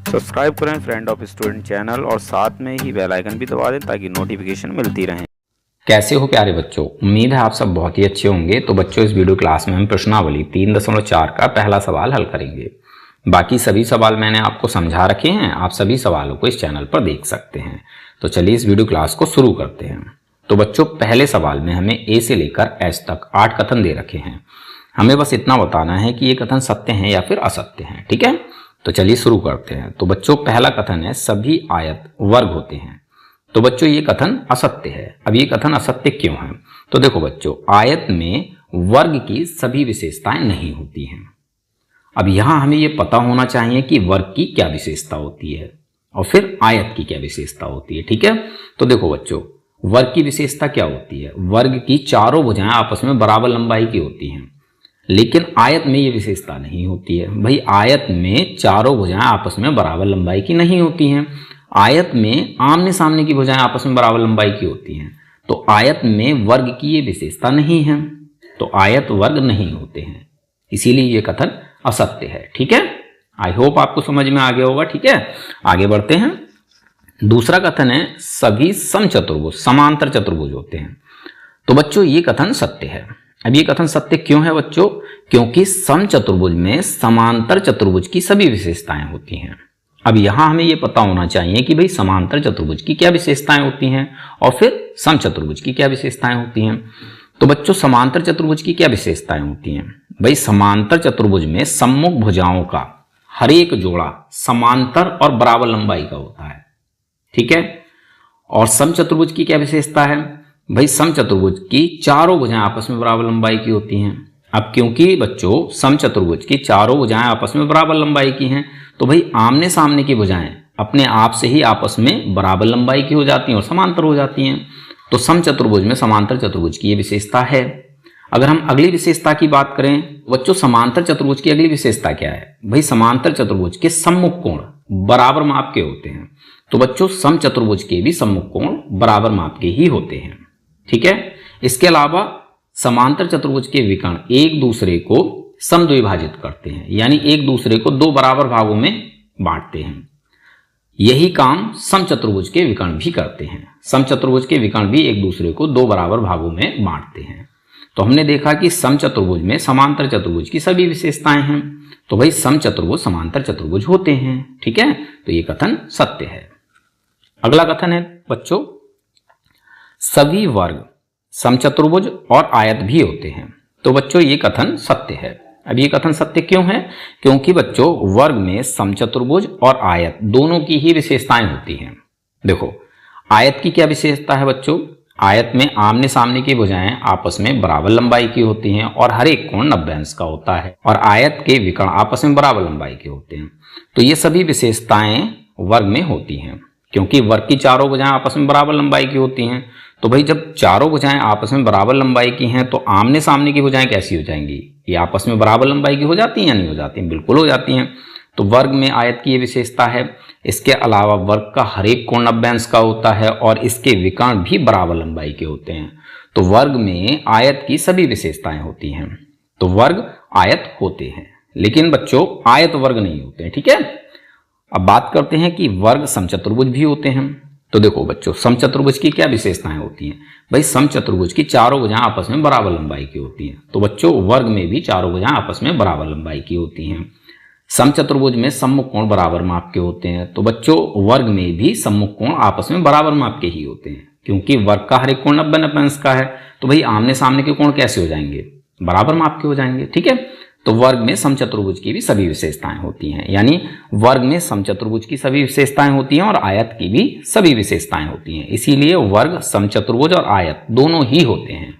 Subscribe करें friend of student channel और साथ में ही बेल आइकन भी दबा दें ताकि नोटिफिकेशन मिलती रहे। कैसे हो प्यारे बच्चों, उम्मीद है आप सब बहुत ही अच्छे होंगे। तो बच्चों, इस वीडियो क्लास में हम प्रश्नावली 3.4 का पहला सवाल हल करेंगे। बाकी सभी सवाल मैंने आपको समझा रखे हैं, आप सभी सवालों को इस चैनल पर देख सकते हैं। तो चलिए इस वीडियो क्लास को शुरू करते हैं। तो बच्चों, पहले सवाल में हमें ए से लेकर एच तक 8 कथन दे रखे हैं। हमें बस इतना बताना है कि ये कथन सत्य हैं या फिर असत्य हैं। ठीक है, तो चलिए शुरू करते हैं। तो बच्चों, पहला कथन है सभी आयत वर्ग होते हैं। तो बच्चों, ये कथन असत्य है। अब ये कथन असत्य क्यों है? तो देखो बच्चों, आयत में वर्ग की सभी विशेषताएं नहीं होती हैं। अब यहां हमें ये पता होना चाहिए कि वर्ग की क्या विशेषता होती है और फिर आयत की क्या विशेषता होती है। ठीक है, तो देखो बच्चों, वर्ग की विशेषता क्या होती है? वर्ग की चारों भुजाएं आपस में बराबर लंबाई की होती हैं, लेकिन आयत में ये विशेषता नहीं होती है। भाई, आयत में चारों भुजाएं आपस में बराबर लंबाई की नहीं होती हैं। आयत में आमने सामने की भुजाएं आपस में बराबर लंबाई की होती हैं। तो आयत में वर्ग की ये विशेषता नहीं है, तो आयत वर्ग नहीं होते हैं, इसीलिए ये कथन असत्य है। ठीक है, आई होप आपको समझ में आ गया होगा। ठीक है, आगे बढ़ते हैं। दूसरा कथन है सभी समचतुर्भुज समांतर चतुर्भुज होते हैं। तो बच्चों, ये कथन सत्य है। अब ये कथन सत्य क्यों है बच्चों? क्योंकि समचतुर्भुज में समांतर चतुर्भुज की सभी विशेषताएं होती हैं। अब यहां हमें यह पता होना चाहिए कि भाई समांतर चतुर्भुज की क्या विशेषताएं होती हैं और फिर समचतुर्भुज की क्या विशेषताएं होती हैं। तो बच्चों, समांतर चतुर्भुज की क्या विशेषताएं होती हैं? भाई, समांतर चतुर्भुज में सम्मुख भुजाओं का हर एक जोड़ा समांतर और बराबर लंबाई का होता है। ठीक है, और समचतुर्भुज की क्या विशेषता है? भाई, समचतुर्भुज की चारों भुजाएं आपस में बराबर लंबाई की होती हैं। अब क्योंकि बच्चों समचतुर्भुज की चारों भुजाएं आपस में बराबर लंबाई की हैं, तो भाई आमने सामने की भुजाएं अपने आप से ही आपस में बराबर लंबाई की हो जाती हैं और समांतर हो जाती हैं। तो समचतुर्भुज में समांतर चतुर्भुज की ये विशेषता है। अगर हम अगली विशेषता की बात करें, बच्चों समांतर चतुर्भुज की अगली विशेषता क्या है? भाई, समांतर चतुर्भुज के सम्मुख कोण बराबर माप के होते हैं। तो बच्चों, समचतुर्भुज के भी सम्मुख कोण बराबर माप के ही होते हैं। ठीक है, इसके अलावा समांतर चतुर्भुज के विकर्ण एक दूसरे को समद्विभाजित करते हैं, यानी एक दूसरे को दो बराबर भागों में बांटते हैं। यही काम समचतुर्भुज के विकर्ण भी करते हैं। समचतुर्भुज के विकर्ण भी एक दूसरे को दो बराबर भागों में बांटते हैं। तो हमने देखा कि समचतुर्भुज में समांतर चतुर्भुज की सभी विशेषताएं हैं। तो भाई, समचतुर्भुज समांतर चतुर्भुज होते हैं। ठीक है, तो ये कथन सत्य है। अगला कथन है बच्चों सभी वर्ग समचतुर्भुज और आयत भी होते हैं। तो बच्चों, ये कथन सत्य है। अब ये कथन सत्य क्यों है? क्योंकि बच्चों वर्ग में समचतुर्भुज और आयत दोनों की ही विशेषताएं होती हैं। देखो, आयत की क्या विशेषता है बच्चों? आयत में आमने सामने की भुजाएं आपस में बराबर लंबाई की होती हैं और हर एक कोण 90 अंश का होता है, और आयत के विकर्ण आपस में बराबर लंबाई के होते हैं। तो ये सभी विशेषताएं वर्ग में होती हैं। क्योंकि वर्ग की चारों भुजाएं आपस में बराबर लंबाई की होती हैं, तो भाई जब चारों भुजाएं आपस में बराबर लंबाई की हैं तो आमने सामने की भुजाएं कैसी हो जाएंगी? ये आपस में बराबर लंबाई की हो जाती हैं या नहीं हो जाती हैं? बिल्कुल हो जाती हैं। तो वर्ग में आयत की ये विशेषता है। इसके अलावा वर्ग का हर एक कोण 90 अंश का होता है और इसके विकर्ण भी बराबर लंबाई के होते हैं। तो वर्ग में आयत की सभी विशेषताएं होती हैं। तो वर्ग आयत होते हैं, लेकिन बच्चों आयत वर्ग नहीं होते हैं। ठीक है, अब बात करते हैं कि वर्ग समचतुर्भुज भी होते हैं। तो देखो बच्चों, समचतुर्भुज की क्या विशेषताएं होती हैं? भाई, समचतुर्भुज की चारों भुजाएं आपस में बराबर लंबाई की होती हैं। तो बच्चों वर्ग में भी चारों भुजाएं आपस में बराबर लंबाई की होती हैं। समचतुर्भुज में सम्मुख कोण बराबर माप के होते हैं। तो बच्चों वर्ग में भी सम्मुख कोण आपस में बराबर माप के ही होते हैं, क्योंकि वर्ग का हर एक कोण 90 अंश का है। तो भाई आमने सामने के कोण कैसे हो जाएंगे? बराबर माप के हो जाएंगे। ठीक है, तो वर्ग में समचतुर्भुज की भी सभी विशेषताएं होती हैं, यानी वर्ग में समचतुर्भुज की सभी विशेषताएं होती हैं और आयत की भी सभी विशेषताएं होती हैं। इसीलिए वर्ग समचतुर्भुज और आयत दोनों ही होते हैं।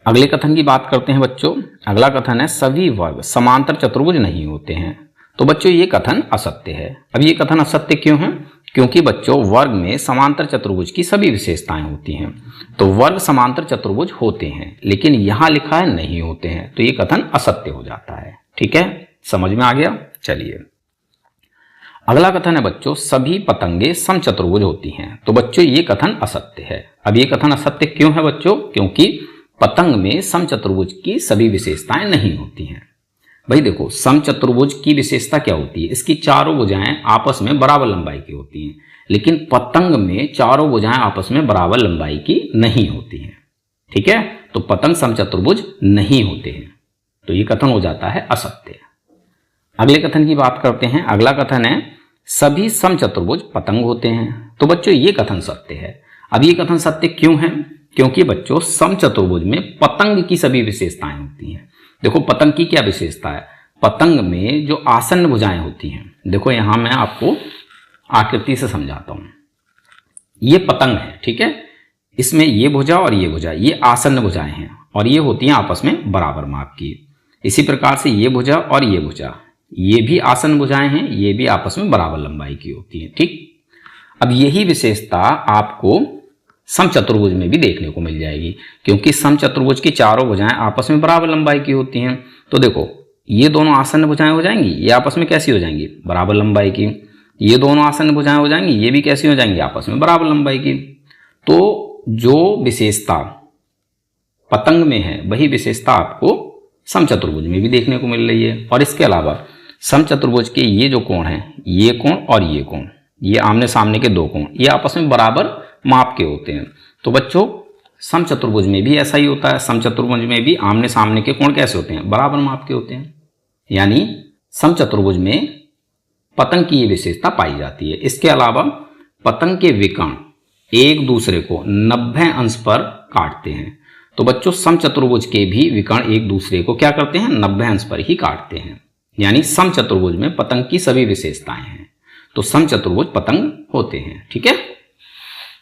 अगले कथन की बात करते हैं बच्चों। अगला कथन है सभी वर्ग समांतर चतुर्भुज नहीं होते हैं। तो बच्चों, ये कथन असत्य है। अब ये कथन असत्य क्यों है? क्योंकि बच्चों वर्ग में समांतर चतुर्भुज की सभी विशेषताएं होती हैं। तो वर्ग समांतर चतुर्भुज होते हैं, लेकिन यहां लिखा है नहीं होते हैं, तो ये कथन असत्य हो जाता है। ठीक है, समझ में आ गया? चलिए अगला कथन है बच्चों सभी पतंगे समचतुर्भुज होती हैं। तो बच्चों ये कथन असत्य है। अब ये कथन असत्य क्यों है बच्चों? क्योंकि पतंग में समचतुर्भुज की सभी विशेषताएं नहीं होती हैं। भाई देखो, समचतुर्भुज की विशेषता क्या होती है, इसकी चारों भुजाएं आपस में बराबर लंबाई की होती हैं, लेकिन पतंग में चारों भुजाएं आपस में बराबर लंबाई की नहीं होती हैं। ठीक है, तो पतंग समचतुर्भुज नहीं होते हैं, तो ये कथन हो जाता है असत्य। अगले कथन की बात करते हैं। अगला कथन है सभी समचतुर्भुज पतंग होते हैं। तो बच्चों ये कथन सत्य है। अब ये कथन सत्य क्यों है? क्योंकि बच्चों समचतुर्भुज में पतंग की सभी विशेषताएं होती हैं। देखो पतंग की क्या विशेषता है, पतंग में जो आसन्न भुजाएं होती हैं, देखो यहां मैं आपको आकृति से समझाता हूं। ये पतंग है, ठीक है, इसमें ये भुजा और ये भुजा, ये आसन्न भुजाएं हैं और ये होती हैं आपस में बराबर माप की। इसी प्रकार से ये भुजा और ये भुजा, ये भी आसन्न भुजाएं हैं, ये भी आपस में बराबर लंबाई की होती हैं। ठीक, अब यही विशेषता आपको समचतुर्भुज में भी देखने को मिल जाएगी, क्योंकि समचतुर्भुज की चारों भुजाएं आपस में बराबर लंबाई की होती हैं। तो देखो ये दोनों आसन्न भुजाएं हो जाएंगी, ये आपस में कैसी हो जाएंगी, बराबर लंबाई की। ये दोनों आसन्न भुजाएं हो जाएंगी, ये भी कैसी हो जाएंगी, आपस में बराबर लंबाई की। तो जो विशेषता पतंग में है वही विशेषता आपको समचतुर्भुज में भी देखने को मिल रही है। और इसके अलावा समचतुर्भुज के ये जो कोण हैं, ये कोण और ये कोण, ये आमने सामने के दो कोण, ये आपस में बराबर माप के होते हैं। तो बच्चों समचतुर्भुज में भी ऐसा ही होता है, समचतुर्भुज में भी आमने सामने के कोण कैसे होते हैं, बराबर माप के होते हैं। यानी समचतुर्भुज में पतंग की ये विशेषता पाई जाती है। इसके अलावा पतंग के विकर्ण एक दूसरे को 90 अंश पर काटते हैं। तो बच्चों समचतुर्भुज के भी विकर्ण एक दूसरे को क्या करते हैं, 90 अंश पर ही काटते हैं। यानी समचतुर्भुज में पतंग की सभी विशेषताएं हैं, तो समचतुर्भुज पतंग होते हैं। ठीक है,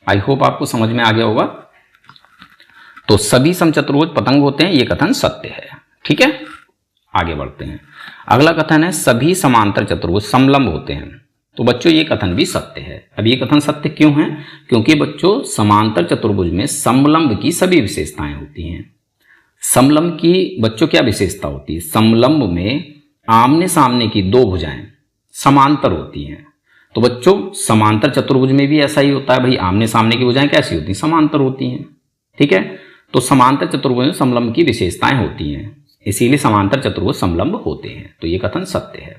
आई होप आपको समझ में आ गया होगा। तो सभी समचतुर्भुज पतंग होते हैं, ये कथन सत्य है। ठीक है, आगे बढ़ते हैं। अगला कथन है सभी समांतर चतुर्भुज समलंब होते हैं। तो बच्चों ये कथन भी सत्य है। अब ये कथन सत्य क्यों है? क्योंकि बच्चों समांतर चतुर्भुज में समलंब की सभी विशेषताएं होती हैं। समलंब की बच्चों क्या विशेषता होती है, समलंब में आमने सामने की दो भुजाएं समांतर होती हैं। तो बच्चों समांतर चतुर्भुज में भी ऐसा ही होता है, भाई आमने सामने की भुजाएं कैसी होती हैं, समांतर होती हैं। ठीक है, तो समांतर चतुर्भुज में समलंब की विशेषताएं होती हैं, इसीलिए समांतर चतुर्भुज समलंब होते हैं। तो ये कथन सत्य है।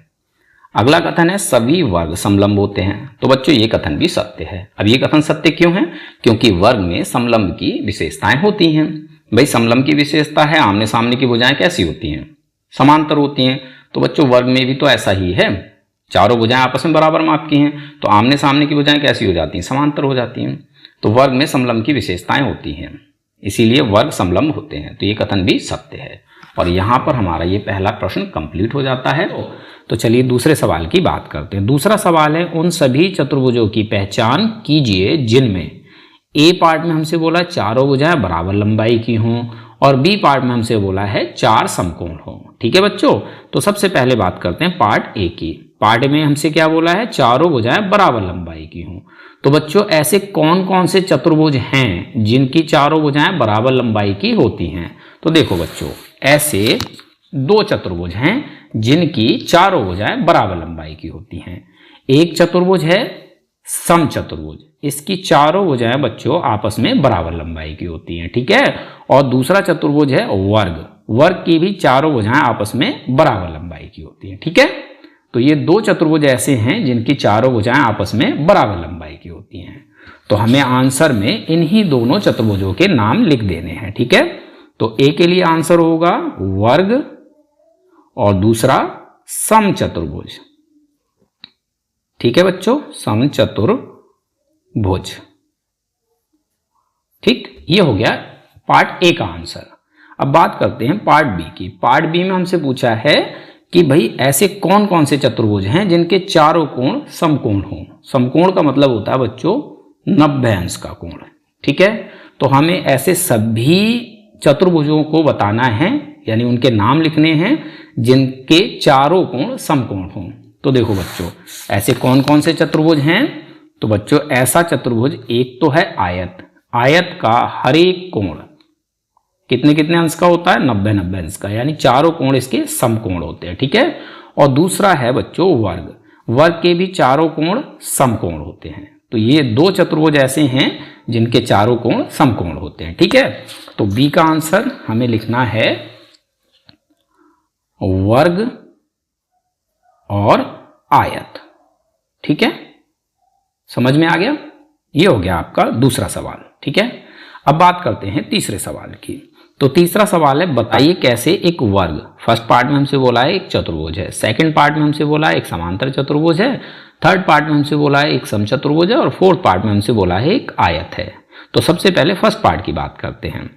अगला कथन है सभी वर्ग समलंब होते हैं। तो बच्चों ये कथन भी सत्य है। अब ये कथन सत्य क्यों है? क्योंकि वर्ग में समलंब की विशेषताएं होती हैं। भाई समलंब की विशेषता है आमने सामने की भुजाएं कैसी होती हैं, समांतर होती हैं। तो बच्चों वर्ग में भी तो ऐसा ही है, चारों भुजाएं आपस में बराबर माप की हैं, तो आमने सामने की भुजाएं कैसी हो जाती हैं, समांतर हो जाती हैं। तो वर्ग में समलंब की विशेषताएं होती हैं, इसीलिए वर्ग समलंब होते हैं। तो ये कथन भी सत्य है। और यहाँ पर हमारा ये पहला प्रश्न कंप्लीट हो जाता है। तो चलिए दूसरे सवाल की बात करते हैं। दूसरा सवाल है उन सभी चतुर्भुजों की पहचान कीजिए जिनमें ए पार्ट में हमसे बोला चारों भुजाएं बराबर लंबाई की हों और बी पार्ट में हमसे बोला है चार समकोण हों। ठीक है बच्चों, तो सबसे पहले बात करते हैं पार्ट ए की। पार्ट में हमसे क्या बोला है, चारों भुजाएं बराबर लंबाई की हों। तो बच्चों ऐसे कौन कौन से चतुर्भुज हैं जिनकी चारों भुजाएं बराबर लंबाई की होती हैं? तो देखो बच्चों ऐसे दो चतुर्भुज हैं जिनकी चारों भुजाएं बराबर लंबाई की होती हैं। एक चतुर्भुज है समचतुर्भुज, इसकी चारों भुजाएं बच्चों आपस में बराबर लंबाई की होती हैं। ठीक है, और दूसरा चतुर्भुज है वर्ग, वर्ग की भी चारों भुजाएं आपस में बराबर लंबाई की होती हैं। ठीक है, तो ये दो चतुर्भुज ऐसे हैं जिनकी चारों भुजाएं आपस में बराबर लंबाई की होती हैं। तो हमें आंसर में इन्हीं दोनों चतुर्भुजों के नाम लिख देने हैं। ठीक है, तो ए के लिए आंसर होगा वर्ग और दूसरा समचतुर्भुज। ठीक है बच्चों, समचतुर्भुज। ठीक, ये हो गया पार्ट ए का आंसर। अब बात करते हैं पार्ट बी की। पार्ट बी में हमसे पूछा है कि भाई ऐसे कौन कौन से चतुर्भुज हैं जिनके चारों कोण समकोण हों। समकोण का मतलब होता है बच्चों 90 अंश का कोण। ठीक है, तो हमें ऐसे सभी चतुर्भुजों को बताना है, यानी उनके नाम लिखने हैं जिनके चारों कोण समकोण हों। तो देखो बच्चों ऐसे कौन कौन से चतुर्भुज हैं? तो बच्चों ऐसा चतुर्भुज एक तो है आयत, आयत का हर एक कोण कितने कितने अंश का होता है, 90 अंश का, यानी चारों कोण इसके समकोण होते हैं। ठीक है, और दूसरा है बच्चों वर्ग, वर्ग के भी चारों कोण समकोण होते हैं। तो ये दो चतुर्भुज ऐसे हैं जिनके चारों कोण समकोण होते हैं। ठीक है, तो बी का आंसर हमें लिखना है वर्ग और आयत। ठीक है, समझ में आ गया? ये हो गया आपका दूसरा सवाल। ठीक है, अब बात करते हैं तीसरे सवाल की। तो तीसरा सवाल है, बताइए कैसे एक वर्ग, फर्स्ट पार्ट में हमसे बोला है एक चतुर्भुज है, सेकंड पार्ट में हमसे बोला है एक समांतर चतुर्भुज है, थर्ड पार्ट में हमसे बोला है एक समचतुर्भुज है और फोर्थ पार्ट में हमसे बोला है एक आयत है। तो सबसे पहले फर्स्ट पार्ट की बात करते हैं।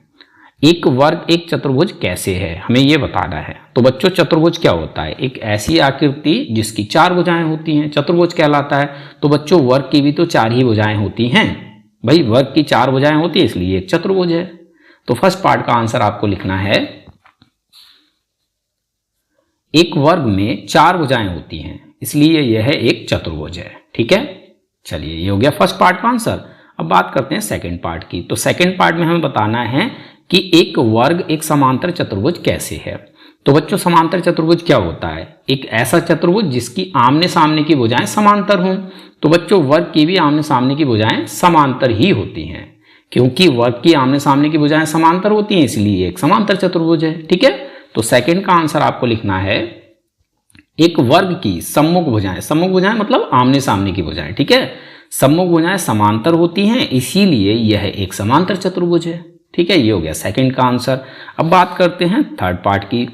एक वर्ग एक चतुर्भुज कैसे है, हमें यह बताना है। तो बच्चों चतुर्भुज क्या होता है? एक ऐसी आकृति जिसकी 4 भुजाएं होती हैं, चतुर्भुज कहलाता है। तो बच्चों वर्ग की भी तो 4 ही भुजाएं होती हैं भाई, वर्ग की 4 भुजाएं होती है इसलिए एक चतुर्भुज है। तो फर्स्ट पार्ट का आंसर आपको लिखना है, एक वर्ग में 4 भुजाएं होती हैं इसलिए यह एक चतुर्भुज है। ठीक है, चलिए ये हो गया फर्स्ट पार्ट का आंसर। अब बात करते हैं सेकंड पार्ट की। तो सेकंड पार्ट में हमें बताना है कि एक वर्ग एक समांतर चतुर्भुज कैसे है। तो बच्चों समांतर चतुर्भुज क्या होता है? एक ऐसा चतुर्भुज जिसकी आमने सामने की भुजाएं समांतर हों। तो बच्चों वर्ग की भी आमने सामने की भुजाएं समांतर ही होती हैं, क्योंकि वर्ग की आमने सामने की भुजाएं समांतर होती हैं इसलिए एक समांतर चतुर्भुज है। ठीक है, तो सेकंड का आंसर आपको लिखना है, एक वर्ग की सम्मुख भुजाएं मतलब आमने सामने की भुजाएं। ठीक है, सम्मुख भुजाएं समांतर होती हैं इसीलिए यह एक समांतर चतुर्भुज है। ठीक है, ये हो गया सेकंड का आंसर। अब बात करते हैं थर्ड पार्ट की।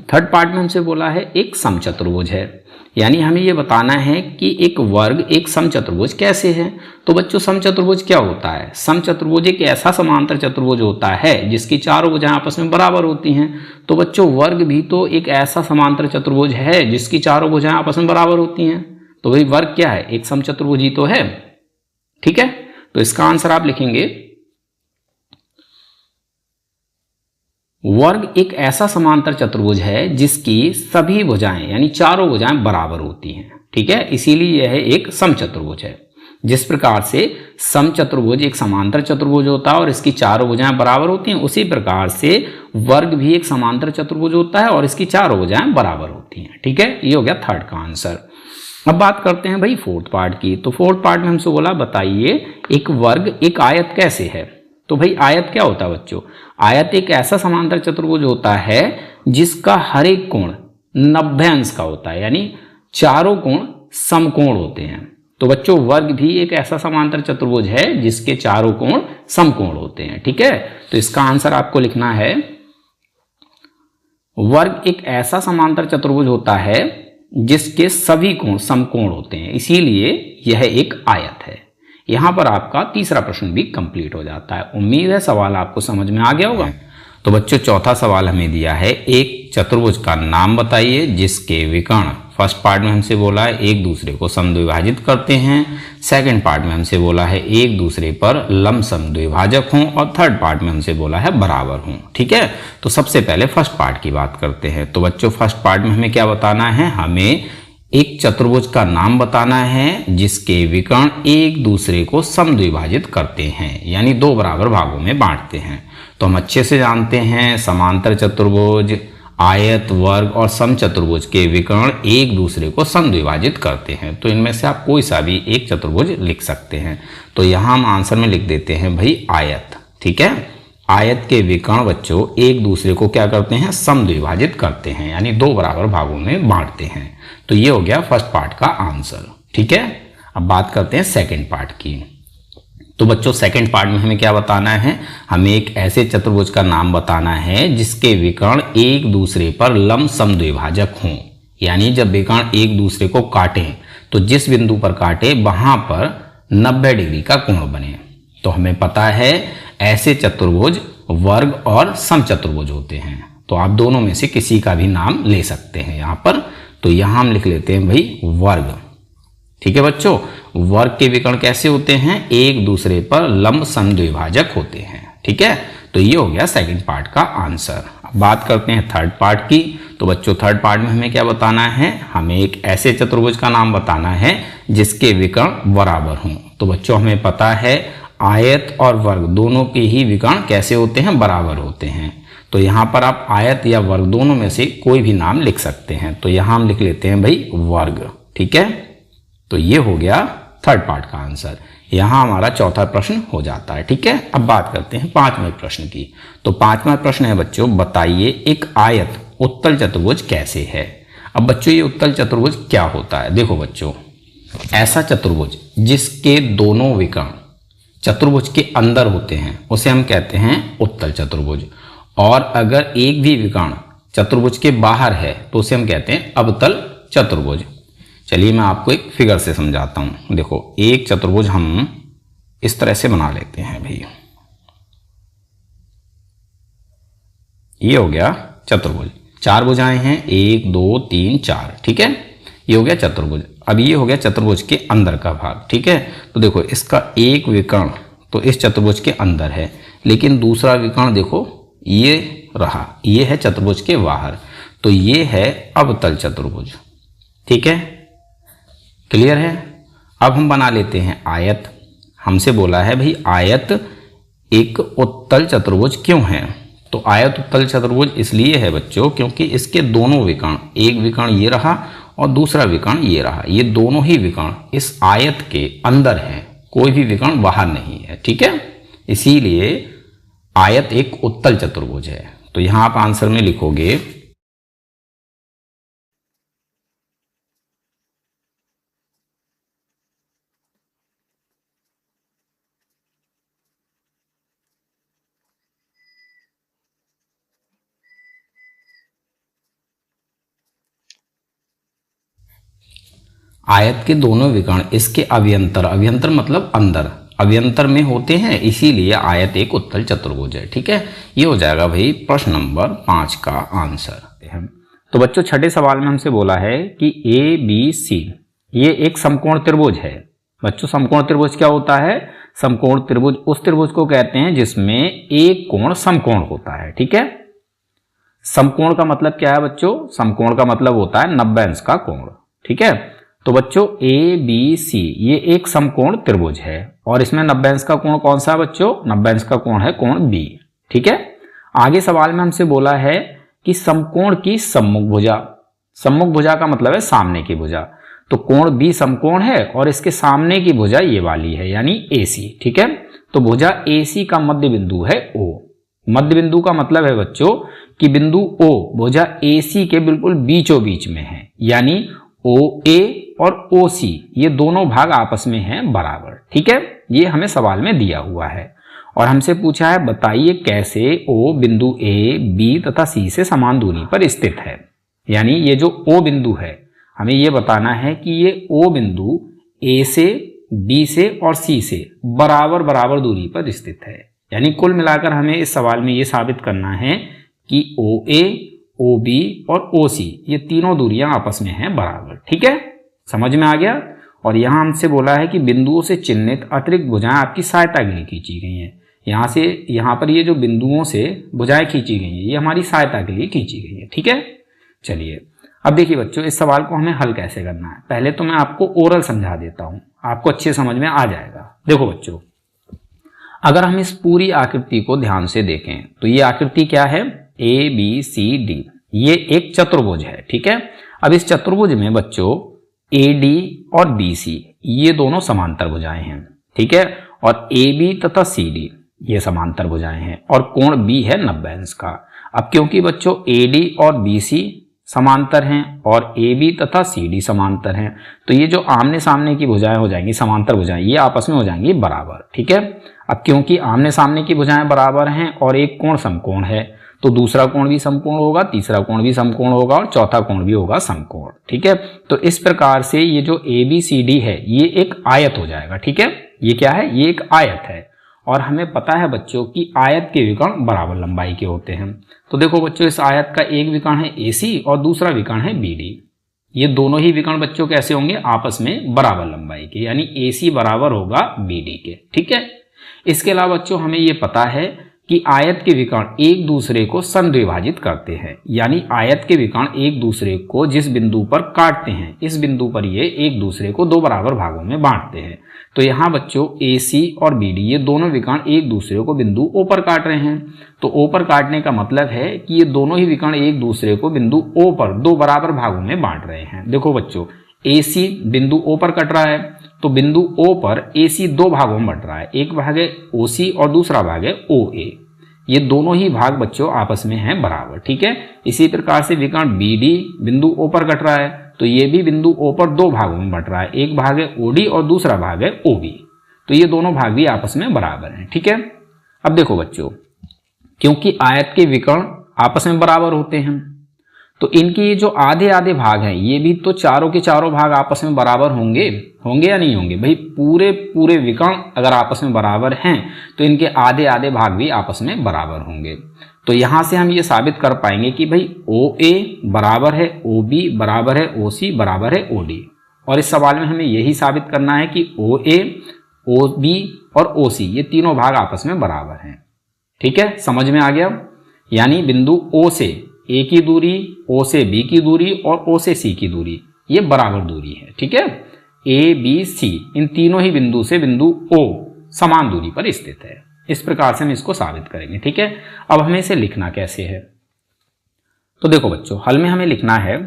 थर्ड पार्ट में हमसे बोला है एक समचतुर्भुज है, यानी हमें यह बताना है कि एक वर्ग एक समचतुर्भुज कैसे है। तो बच्चों समचतुर्भुज क्या होता है? समचतुर्भुज एक ऐसा समांतर चतुर्भुज होता है जिसकी चारों भुजाएं आपस में बराबर होती हैं। तो बच्चों वर्ग भी तो एक ऐसा समांतर चतुर्भुज है जिसकी चारों भुजाएं आपस में बराबर होती हैं। तो भाई वर्ग क्या है? एक समचतुर्भुज ही तो है। ठीक है, तो इसका आंसर आप लिखेंगे, वर्ग एक ऐसा समांतर चतुर्भुज है जिसकी सभी भुजाएं यानी चारों भुजाएं बराबर होती हैं। ठीक है, इसीलिए यह एक समचतुर्भुज है। जिस प्रकार से समचतुर्भुज एक समांतर चतुर्भुज होता है और इसकी चारों भुजाएं बराबर होती हैं, उसी प्रकार से वर्ग भी एक समांतर चतुर्भुज होता है और इसकी चारों भुजाएं बराबर होती हैं। ठीक है, ये हो गया थर्ड का आंसर। अब बात करते हैं भाई फोर्थ पार्ट की। तो फोर्थ पार्ट में हमसे बोला, बताइए एक वर्ग एक आयत कैसे है। तो भाई आयत क्या होता है बच्चों? आयत एक ऐसा समांतर चतुर्भुज होता है जिसका हर एक कोण 90 अंश का होता है, यानी चारों कोण समकोण होते हैं। तो बच्चों वर्ग भी एक ऐसा समांतर चतुर्भुज है जिसके चारों कोण समकोण होते हैं। ठीक है, तो इसका आंसर आपको लिखना है, वर्ग एक ऐसा समांतर चतुर्भुज होता है जिसके सभी कोण समकोण होते हैं इसीलिए यह एक आयत है। यहां पर आपका तीसरा प्रश्न भी कंप्लीट हो जाता है। उम्मीद है सवाल आपको समझ में आ गया होगा। तो बच्चों चौथा सवाल हमें दिया है, एक चतुर्भुज का नाम बताइए जिसके विकर्ण, फर्स्ट पार्ट में हमसे बोला है एक दूसरे को समद्विभाजित करते हैं, सेकंड पार्ट में हमसे बोला है एक दूसरे पर लमसम द्विभाजक हों और थर्ड पार्ट में हमसे बोला है बराबर हों। ठीक है, तो सबसे पहले फर्स्ट पार्ट की बात करते हैं। तो बच्चों फर्स्ट पार्ट में हमें क्या बताना है? हमें एक चतुर्भुज का नाम बताना है जिसके विकर्ण एक दूसरे को समद्विभाजित करते हैं, यानी 2 बराबर भागों में बांटते हैं। तो हम अच्छे से जानते हैं समांतर चतुर्भुज, आयत, वर्ग और समचतुर्भुज के विकर्ण एक दूसरे को समद्विभाजित करते हैं। तो इनमें से आप कोई सा भी एक चतुर्भुज लिख सकते हैं। तो यहाँ हम आंसर में लिख देते हैं भाई आयत। ठीक है, आयत के विकर्ण बच्चों एक दूसरे को क्या करते हैं? समद्विभाजित करते हैं, यानी 2 बराबर भागों में बांटते हैं। तो ये हो गया फर्स्ट पार्ट का आंसर। ठीक है, अब बात करते हैं सेकंड पार्ट की। तो बच्चों सेकंड पार्ट में हमें क्या बताना है? हमें एक ऐसे चतुर्भुज का नाम बताना है जिसके विकर्ण एक दूसरे पर लमसम द्विभाजक हों, यानी जब विकर्ण एक दूसरे को काटें तो जिस बिंदु पर काटे वहां पर 90 डिग्री का कोण बने। तो हमें पता है ऐसे चतुर्भुज वर्ग और समचतुर्भुज होते हैं। तो आप दोनों में से किसी का भी नाम ले सकते हैं यहाँ पर। तो यहाँ हम लिख लेते हैं भाई वर्ग। ठीक है बच्चों, वर्ग के विकर्ण कैसे होते हैं? एक दूसरे पर लंब समद्विभाजक होते हैं। ठीक है, तो ये हो गया सेकंड पार्ट का आंसर। अब बात करते हैं थर्ड पार्ट की। तो बच्चों थर्ड पार्ट में हमें क्या बताना है? हमें एक ऐसे चतुर्भुज का नाम बताना है जिसके विकर्ण बराबर हों। तो बच्चों हमें पता है आयत और वर्ग दोनों के ही विकर्ण कैसे होते हैं? बराबर होते हैं। तो यहाँ पर आप आयत या वर्ग दोनों में से कोई भी नाम लिख सकते हैं। तो यहाँ हम लिख लेते हैं भाई वर्ग। ठीक है, तो ये हो गया थर्ड पार्ट का आंसर। यहाँ हमारा चौथा प्रश्न हो जाता है। ठीक है, अब बात करते हैं 5वें प्रश्न की। तो 5वां प्रश्न है बच्चों, बताइए एक आयत उत्तल चतुर्भुज कैसे है। अब बच्चों ये उत्तल चतुर्भुज क्या होता है, देखो बच्चों, ऐसा चतुर्भुज जिसके दोनों विकर्ण चतुर्भुज के अंदर होते हैं उसे हम कहते हैं उत्तल चतुर्भुज, और अगर एक भी विकर्ण चतुर्भुज के बाहर है तो उसे हम कहते हैं अवतल चतुर्भुज। चलिए मैं आपको एक फिगर से समझाता हूं। देखो एक चतुर्भुज हम इस तरह से बना लेते हैं भाई, ये हो गया चतुर्भुज, 4 भुजाएं हैं, 1 2 3 4, ठीक है, ये हो गया चतुर्भुज। अब ये हो गया चतुर्भुज के अंदर का भाग, ठीक है। तो देखो इसका एक विकर्ण तो इस चतुर्भुज के अंदर है, लेकिन दूसरा विकर्ण देखो ये रहा, ये है चतुर्भुज के बाहर, तो ये है अवतल चतुर्भुज, ठीक है, क्लियर है। अब हम बना लेते हैं आयत। हमसे बोला है भाई आयत एक उत्तल चतुर्भुज क्यों है, तो आयत उत्तल चतुर्भुज इसलिए है बच्चों क्योंकि इसके दोनों विकर्ण, एक विकर्ण ये रहा और दूसरा विकर्ण ये रहा, ये दोनों ही विकर्ण इस आयत के अंदर हैं, कोई भी विकर्ण बाहर नहीं है, ठीक है, इसीलिए आयत एक उत्तल चतुर्भुज है। तो यहां आप आंसर में लिखोगे आयत के दोनों विकर्ण इसके अभ्यंतर, अभ्यंतर मतलब अंदर, अभ्यंतर में होते हैं, इसीलिए आयत एक उत्तल चतुर्भुज है, ठीक है। ये हो जाएगा भाई प्रश्न नंबर 5 का आंसर। तो बच्चों छठे सवाल में हमसे बोला है कि ए बी सी ये एक समकोण त्रिभुज है। बच्चों समकोण त्रिभुज क्या होता है, समकोण त्रिभुज उस त्रिभुज को कहते हैं जिसमें एक कोण समकोण होता है, ठीक है। समकोण का मतलब क्या है बच्चों, समकोण का मतलब होता है 90 अंश का कोण, ठीक है। तो बच्चों ए बी सी ये एक समकोण त्रिभुज है और इसमें 90 अंश का कोण कौन सा है बच्चों, 90 अंश का कोण है कोण बी, ठीक है। आगे सवाल में हमसे बोला है कि समकोण की सम्मुख भुजा, सम्मुख भुजा का मतलब है सामने की भुजा, तो कोण बी समकोण है और इसके सामने की भुजा ये वाली है यानी AC, ठीक है। तो भुजा AC का मध्य बिंदु है O। मध्य बिंदु का मतलब है बच्चों कि बिंदु O भुजा AC के बिल्कुल बीचों बीच में है, यानी OA और OC ये दोनों भाग आपस में हैं बराबर, ठीक है। ये हमें सवाल में दिया हुआ है और हमसे पूछा है बताइए कैसे O बिंदु A, B तथा C से समान दूरी पर स्थित है। यानी ये जो O बिंदु है हमें ये बताना है कि ये O बिंदु A से, B से और C से बराबर बराबर दूरी पर स्थित है। यानी कुल मिलाकर हमें इस सवाल में ये साबित करना है कि OA, OB और OC ये तीनों दूरियां आपस में हैं बराबर, ठीक है, समझ में आ गया। और यहां हमसे बोला है कि बिंदुओं से चिन्हित अतिरिक्त भुजाएं आपकी सहायता के लिए खींची गई हैं। यहां से यहां पर ये जो बिंदुओं से भुजाएं खींची गई हैं ये हमारी सहायता के लिए खींची गई है, ठीक है। चलिए अब देखिए बच्चों इस सवाल को हमें हल कैसे करना है। पहले तो मैं आपको ओरल समझा देता हूं, आपको अच्छे समझ में आ जाएगा। देखो बच्चों अगर हम इस पूरी आकृति को ध्यान से देखें तो ये आकृति क्या है, ABCD ये एक चतुर्भुज है, ठीक है। अब इस चतुर्भुज में बच्चों AD और BC ये दोनों समांतर भुजाएं हैं, ठीक है, और AB तथा CD ये समांतर भुजाएं हैं और कोण B है 90 अंश का। अब क्योंकि बच्चों AD और BC समांतर हैं और AB तथा CD समांतर हैं तो ये जो आमने सामने की भुजाएं हो जाएंगी, समांतर भुजाएं, ये आपस में हो जाएंगी बराबर, ठीक है। अब क्योंकि आमने सामने की भुजाएं बराबर हैं और एक कोण समकोण है तो दूसरा कोण भी समकोण होगा, तीसरा कोण भी समकोण होगा और चौथा कोण भी होगा समकोण, ठीक है। तो इस प्रकार से ये जो ABCD है ये एक आयत हो जाएगा, ठीक है। ये क्या है, ये एक आयत है और हमें पता है बच्चों कि आयत के विकर्ण बराबर लंबाई के होते हैं। तो देखो बच्चों इस आयत का एक विकर्ण है AC और दूसरा विकर्ण है BD। ये दोनों ही विकर्ण बच्चों कैसे होंगे, आपस में बराबर लंबाई के, यानी AC बराबर होगा BD के, ठीक है। इसके अलावा बच्चों हमें ये पता है कि आयत के विकर्ण एक दूसरे को संद्विभाजित करते हैं, यानी आयत के विकर्ण एक दूसरे को जिस बिंदु पर काटते हैं इस बिंदु पर ये एक दूसरे को दो बराबर भागों में बांटते हैं। तो यहाँ बच्चों AC और BD ये दोनों विकर्ण एक दूसरे को बिंदु O पर काट रहे हैं। तो O पर काटने का मतलब है कि ये दोनों ही विकर्ण एक दूसरे को बिंदु O पर दो बराबर भागों में बांट रहे हैं। देखो बच्चों AC बिंदु O पर कट रहा है तो बिंदु O पर AC दो भागों में बट रहा है, एक भाग है OC और दूसरा भाग है OA। ये दोनों ही भाग बच्चों आपस में हैं बराबर। ठीक है, इसी प्रकार से विकर्ण BD बिंदु O पर कट रहा है, तो ये भी बिंदु O पर दो भागों में बट रहा है, एक भाग है OD और दूसरा भाग है OB, तो ये दोनों भाग भी आपस में बराबर हैं। ठीक है, अब देखो बच्चों, क्योंकि आयत के विकर्ण आपस में बराबर होते हैं, तो इनके ये जो आधे आधे भाग हैं ये भी तो चारों के चारों भाग आपस में बराबर होंगे या नहीं होंगे भाई? पूरे पूरे विकर्ण अगर आपस में बराबर हैं तो इनके आधे आधे भाग भी आपस में बराबर होंगे। तो यहां से हम ये साबित कर पाएंगे कि भाई OA बराबर है OB बराबर है OC बराबर है OD, और इस सवाल में हमें यही साबित करना है कि OA OB और OC ये तीनों भाग आपस में बराबर हैं। ठीक है, समझ में आ गया? यानी बिंदु O से A की दूरी, O से B की दूरी और O से C की दूरी ये बराबर दूरी है। ठीक है, A B C इन तीनों ही बिंदु से बिंदु O समान दूरी पर स्थित है। इस प्रकार से हम इसको साबित करेंगे। ठीक है, अब हमें इसे लिखना कैसे है? तो देखो बच्चों, हल में हमें लिखना है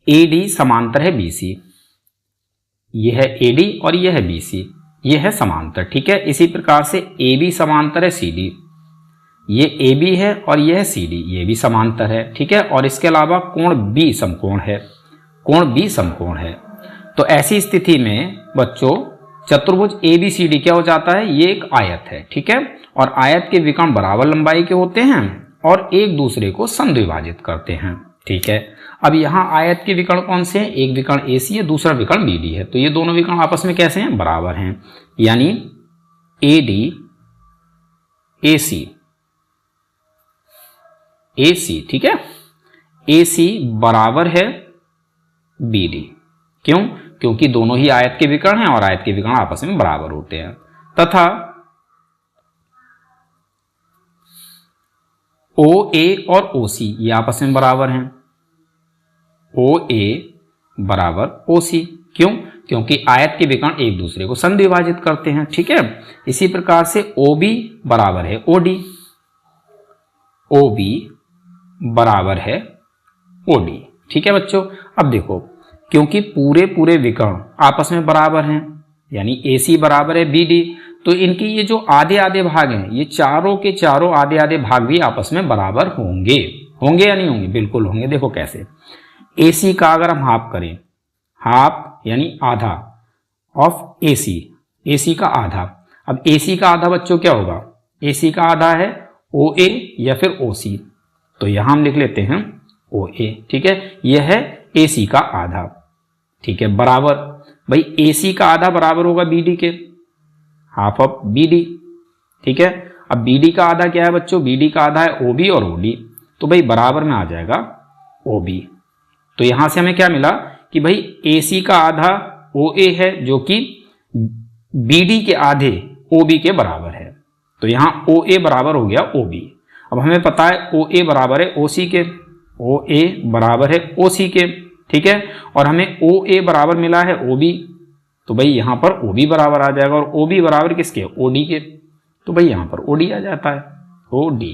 AD समांतर है BC, यह है AD और यह है BC, यह है समांतर। ठीक है, इसी प्रकार से AB समांतर है CD, ये AB है और यह है CD, ये भी समांतर है। ठीक है, और इसके अलावा कोण B समकोण है, कोण B समकोण है। तो ऐसी स्थिति में बच्चों चतुर्भुज ABCD क्या हो जाता है? ये एक आयत है। ठीक है, और आयत के विकर्ण बराबर लंबाई के होते हैं और एक दूसरे को समद्विभाजित करते हैं। ठीक है, अब यहाँ आयत के विकर्ण कौन से हैं? एक विकर्ण AC है, दूसरा विकर्ण BD है, तो ये दोनों विकर्ण आपस में कैसे हैं? बराबर हैं। यानी AD AC, ठीक है, AC बराबर है BD। क्यों? क्योंकि दोनों ही आयत के विकर्ण हैं और आयत के विकर्ण आपस में बराबर होते हैं। तथा OA और OC ये आपस में बराबर हैं, OA बराबर OC। क्यों? क्योंकि आयत के विकर्ण एक दूसरे को समद्विभाजित करते हैं। ठीक है, इसी प्रकार से OB बराबर है OD, OB बराबर है OD। ठीक है बच्चों, अब देखो, क्योंकि पूरे पूरे विकर्ण आपस में बराबर हैं, यानी AC बराबर है BD, तो इनके ये जो आधे आधे भाग हैं ये चारों के चारों आधे आधे भाग भी आपस में बराबर होंगे या नहीं होंगे? बिल्कुल होंगे। देखो कैसे? AC का अगर हम हाफ करें, हाफ यानी आधा ऑफ AC का आधा। अब AC का आधा बच्चों क्या होगा? AC का आधा है OA या फिर OC, तो यहां हम लिख लेते हैं OA। ठीक है, यह है AC का आधा। ठीक है, बराबर भाई AC का आधा बराबर होगा BD के, हाफ ऑफ BD। ठीक है, अब BD का आधा क्या है बच्चों? BD का आधा है OB और OD, तो भाई बराबर में आ जाएगा OB। तो यहां से हमें क्या मिला कि भाई AC का आधा OA है जो कि BD के आधे OB के बराबर है, तो यहां OA बराबर हो गया OB। अब हमें पता है OA बराबर है OC के, OA बराबर है OC के। ठीक है, और हमें OA बराबर मिला है OB, तो भाई यहां पर OB बराबर आ जाएगा, और OB बराबर किसके? OD के, तो भाई यहां पर OD आ जाता है, OD।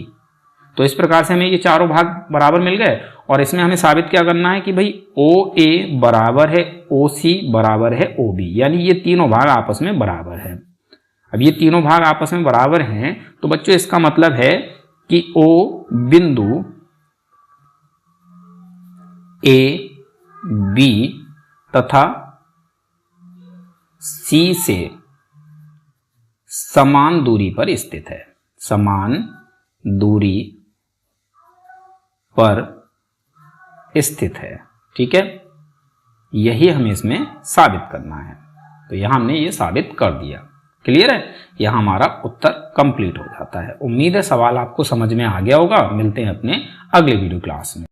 तो इस प्रकार से हमें ये चारों भाग बराबर मिल गए, और इसमें हमें साबित क्या करना है कि भाई OA बराबर है OC बराबर है OB, यानी ये तीनों भाग आपस में बराबर है। अब ये तीनों भाग आपस में बराबर हैं, तो बच्चों इसका मतलब है कि O बिंदु A B तथा C से समान दूरी पर स्थित है, समान दूरी पर स्थित है। ठीक है, यही हमें इसमें साबित करना है, तो यहां हमने ये साबित कर दिया। क्लियर है? यहां हमारा उत्तर कंप्लीट हो जाता है। उम्मीद है सवाल आपको समझ में आ गया होगा। मिलते हैं अपने अगले वीडियो क्लास में।